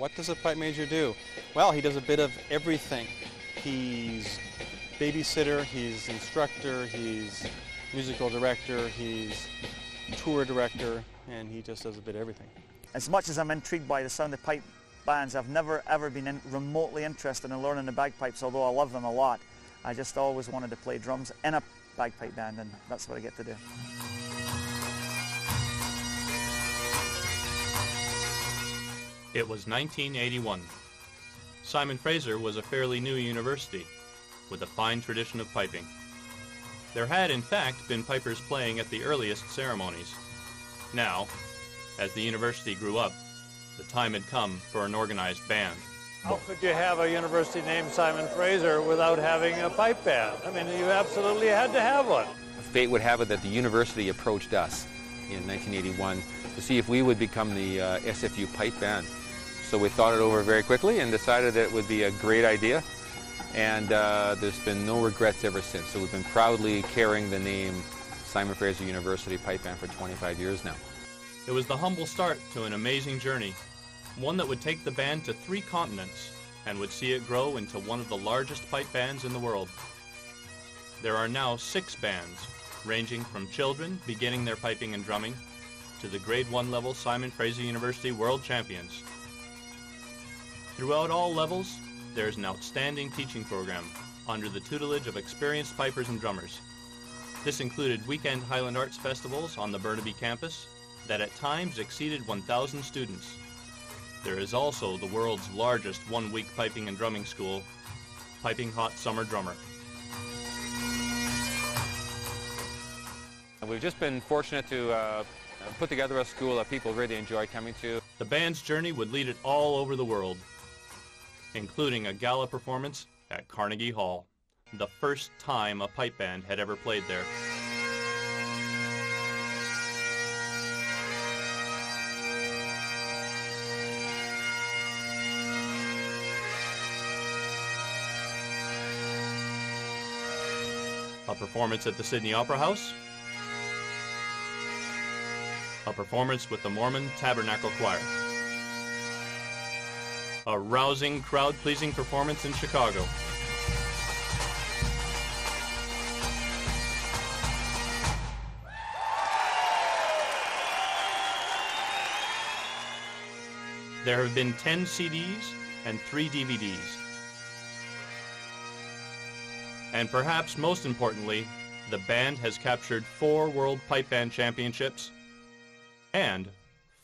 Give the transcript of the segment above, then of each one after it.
what does a pipe major do? Well, he does a bit of everything. He's babysitter, he's instructor, he's musical director, he's tour director, and he just does a bit of everything. As much as I'm intrigued by the sound of pipe bands, I've never ever been remotely interested in learning the bagpipes, although I love them a lot. I just always wanted to play drums in a bagpipe band, and that's what I get to do. It was 1981. Simon Fraser was a fairly new university, with a fine tradition of piping. There had, in fact, been pipers playing at the earliest ceremonies. Now, as the university grew up, the time had come for an organized band. How could you have a university named Simon Fraser without having a pipe band? I mean, you absolutely had to have one. Fate would have it that the university approached us in 1981 to see if we would become the SFU pipe band. So we thought it over very quickly and decided that it would be a great idea. And there's been no regrets ever since. So we've been proudly carrying the name Simon Fraser University Pipe Band for 25 years now. It was the humble start to an amazing journey, one that would take the band to 3 continents and would see it grow into one of the largest pipe bands in the world. There are now 6 bands, ranging from children beginning their piping and drumming to the Grade 1 level Simon Fraser University World Champions. Throughout all levels, there is an outstanding teaching program under the tutelage of experienced pipers and drummers. This included weekend Highland Arts festivals on the Burnaby campus that at times exceeded 1,000 students. There is also the world's largest one-week piping and drumming school, Piping Hot Summer Drummer. We've just been fortunate to put together a school that people really enjoy coming to. The band's journey would lead it all over the world, including a gala performance at Carnegie Hall, the first time a pipe band had ever played there. A performance at the Sydney Opera House, a performance with the Mormon Tabernacle Choir, a rousing, crowd-pleasing performance in Chicago, there have been 10 CDs and 3 DVDs. And perhaps most importantly, the band has captured 4 World Pipe Band Championships and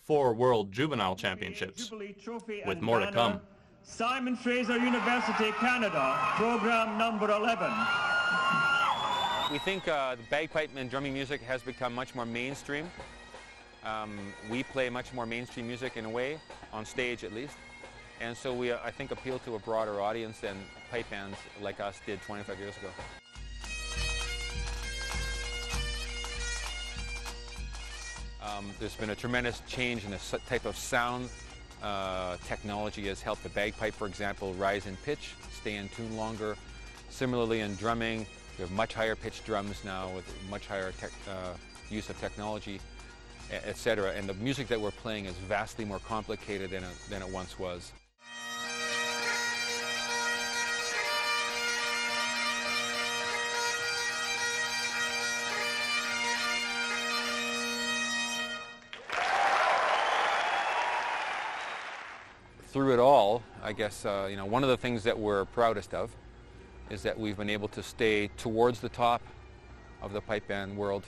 4 World Juvenile Championships, with more to come. Simon Fraser University, Canada, program number 11. We think the bagpipe and drumming music has become much more mainstream. We play much more mainstream music in a way, on stage at least. And so we, I think, appeal to a broader audience than pipe bands like us did 25 years ago. There's been a tremendous change in the type of sound. Technology has helped the bagpipe, for example, rise in pitch, stay in tune longer. Similarly in drumming, we have much higher pitched drums now with much higher use of technology, etc. And the music that we're playing is vastly more complicated than it once was. Through it all, I guess, one of the things that we're proudest of is that we've been able to stay towards the top of the pipe band world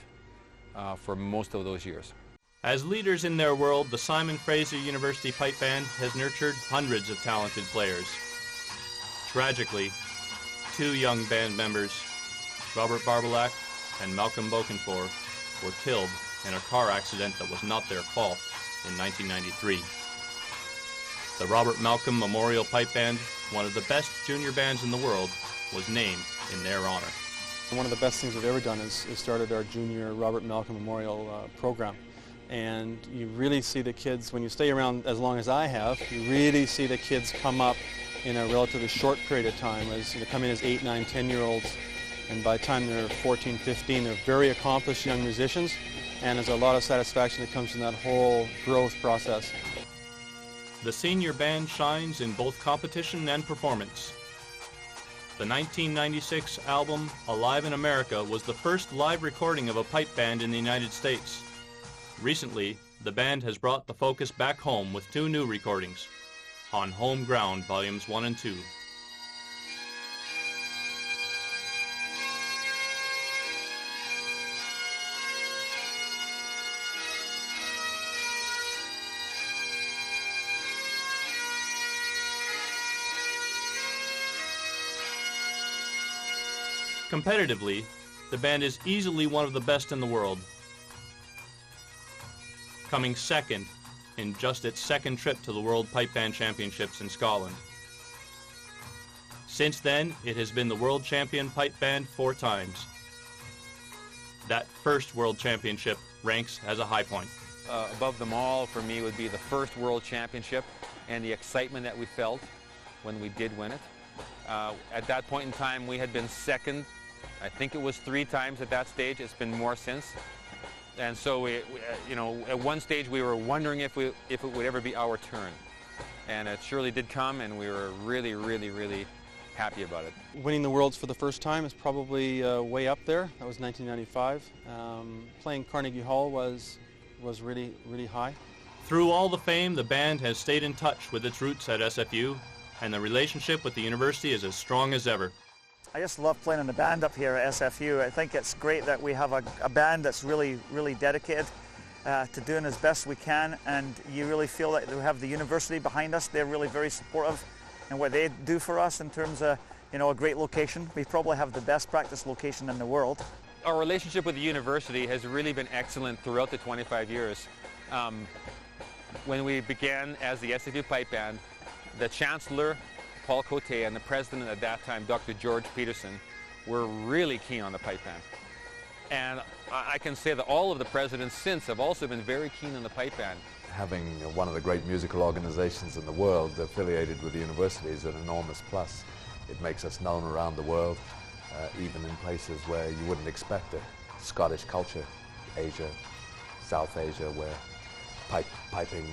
for most of those years. As leaders in their world, the Simon Fraser University Pipe Band has nurtured hundreds of talented players. Tragically, 2 young band members, Robert Barbelak and Malcolm Bokenfour, were killed in a car accident that was not their fault in 1993. The Robert Malcolm Memorial Pipe Band, one of the best junior bands in the world, was named in their honor. One of the best things we've ever done is started our junior Robert Malcolm Memorial program. And you really see the kids, when you stay around as long as I have, you really see the kids come up in a relatively short period of time. As they come in as 8, 9, 10-year-olds, and by the time they're 14, 15, they're very accomplished young musicians, and there's a lot of satisfaction that comes from that whole growth process. the senior band shines in both competition and performance. The 1996 album Alive in America was the first live recording of a pipe band in the United States. Recently, the band has brought the focus back home with 2 new recordings, On Home Ground Volumes 1 and 2. Competitively, the band is easily one of the best in the world, coming second in just its second trip to the World Pipe Band Championships in Scotland. Since then, it has been the World Champion Pipe Band 4 times. That first World Championship ranks as a high point. Above them all, for me, would be the first World Championship and the excitement that we felt when we did win it. At that point in time, we had been second. I think it was 3 times at that stage. It's been more since. And so, you know, at one stage we were wondering if it would ever be our turn. And it surely did come, and we were really, really, really happy about it. Winning the Worlds for the first time is probably way up there. That was 1995. Playing Carnegie Hall was really, really high. Through all the fame, the band has stayed in touch with its roots at SFU, and the relationship with the university is as strong as ever. I just love playing in the band up here at SFU. I think it's great that we have a band that's really, really dedicated to doing as best we can, and you really feel that we have the university behind us. They're really very supportive in what they do for us in terms of, you know, a great location. We probably have the best practice location in the world. Our relationship with the university has really been excellent throughout the 25 years. When we began as the SFU Pipe Band, the Chancellor, Paul Cote, and the President at that time, Dr. George Peterson, were really keen on the pipe band. And I can say that all of the presidents since have also been very keen on the pipe band. Having one of the great musical organizations in the world affiliated with the university is an enormous plus. It makes us known around the world, even in places where you wouldn't expect it. Scottish culture, Asia, South Asia, where piping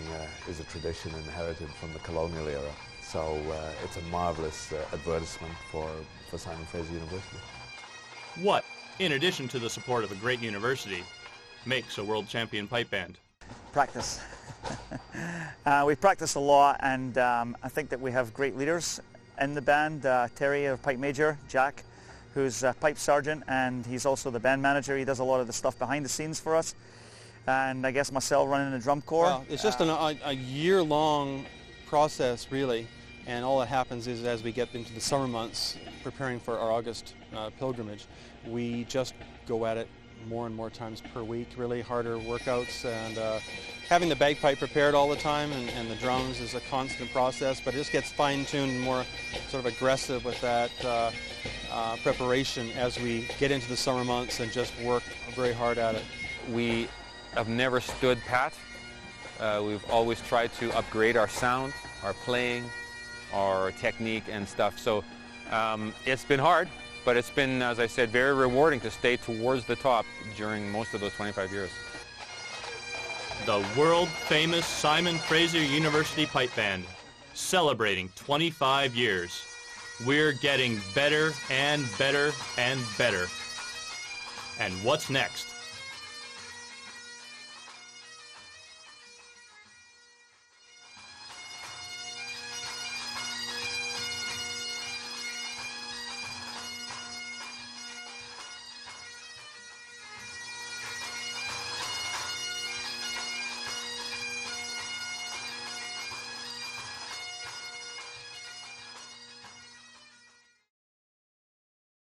is a tradition inherited from the colonial era. So it's a marvelous advertisement for Simon Fraser University. What, in addition to the support of a great university, makes a world champion pipe band? Practice. We practice a lot, and I think that we have great leaders in the band. Terry, our pipe major, Jack, who's a pipe sergeant, and he's also the band manager. He does a lot of the stuff behind the scenes for us. And I guess myself running the drum corps. Well, it's just a year-long process, really. And all that happens is as we get into the summer months, preparing for our August pilgrimage, we just go at it more and more times per week, really harder workouts, and having the bagpipe prepared all the time and the drums is a constant process, but it just gets fine-tuned and more sort of aggressive with that preparation as we get into the summer months and just work very hard at it. We have never stood pat. We've always tried to upgrade our sound, our playing, our technique and stuff. So it's been hard, but it's been, as I said, very rewarding to stay towards the top during most of those 25 years. The world-famous Simon Fraser University Pipe Band, celebrating 25 years. We're getting better and better and better. And what's next?